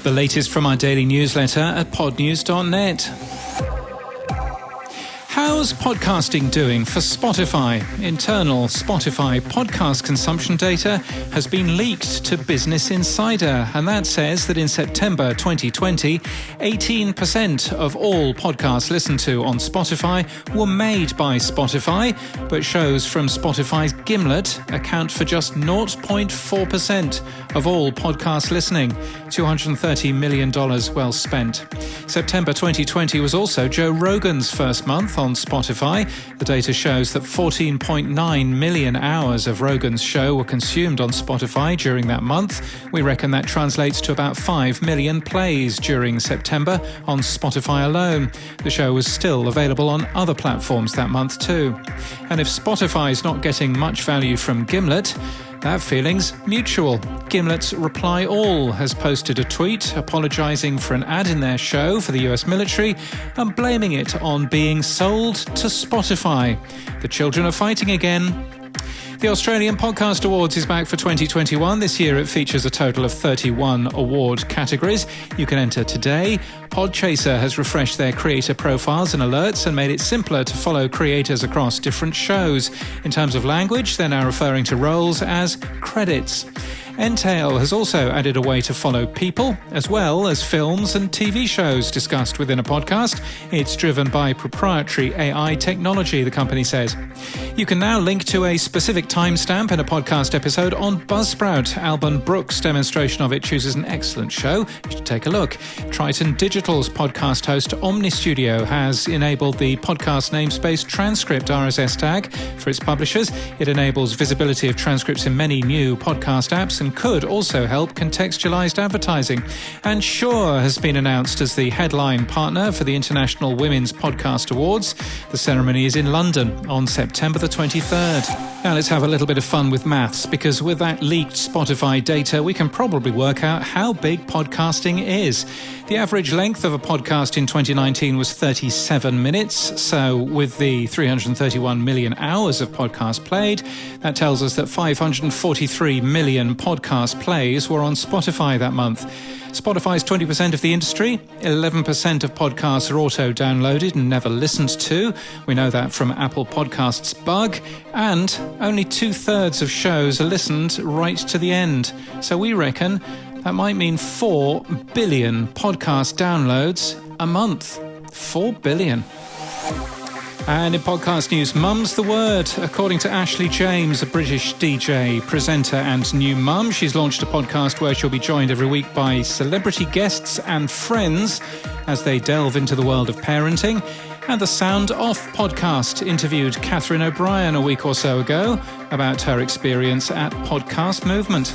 The latest from our daily newsletter at podnews.net. How's podcasting doing for Spotify? Internal Spotify podcast consumption data has been leaked to Business Insider, and that says that in September 2020, 18% of all podcasts listened to on Spotify were made by Spotify, but shows from Spotify's Gimlet account for just 0.4% of all podcast listening. $230 million well spent. September 2020 was also Joe Rogan's first month on Spotify. The data shows that 14.9 million hours of Rogan's show were consumed on Spotify during that month. We reckon that translates to about 5 million plays during September on Spotify alone. The show was still available on other platforms that month too. And if Spotify's not getting much value from Gimlet, that feeling's mutual. Gimlet's Reply All has posted a tweet apologising for an ad in their show for the US military and blaming it on being sold to Spotify. The children are fighting again. The Australian Podcast Awards is back for 2021. This year it features a total of 31 award categories. You can enter today. Podchaser has refreshed their creator profiles and alerts and made it simpler to follow creators across different shows. In terms of language, they're now referring to roles as credits. Entail has also added a way to follow people, as well as films and TV shows discussed within a podcast. It's driven by proprietary AI technology, the company says. You can now link to a specific timestamp in a podcast episode on Buzzsprout. Alban Brooks' demonstration of it chooses an excellent show. You should take a look. Triton Digital's podcast host Omni Studio has enabled the podcast namespace transcript RSS tag for its publishers. It enables visibility of transcripts in many new podcast apps and could also help contextualized advertising. And Shhh has been announced as the headline partner for the International Women's Podcast Awards. The ceremony is in London on September the 23rd. Now let's have a little bit of fun with maths, because with that leaked Spotify data, we can probably work out how big podcasting is. The average length of a podcast in 2019 was 37 minutes. So with the 331 million hours of podcasts played, that tells us that 543 million podcast plays were on Spotify that month. Spotify's 20% of the industry, 11% of podcasts are auto-downloaded and never listened to. We know that from Apple Podcasts' bug. And only 2/3 of shows are listened right to the end. So we reckon that might mean 4 billion podcast downloads a month. 4 billion. And in podcast news, mum's the word. According to Ashley James, a British DJ, presenter and new mum, she's launched a podcast where she'll be joined every week by celebrity guests and friends as they delve into the world of parenting. And the Sound Off podcast interviewed Catherine O'Brien a week or so ago about her experience at Podcast Movement.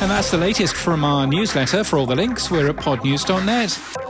And that's the latest from our newsletter. For all the links, we're at podnews.net.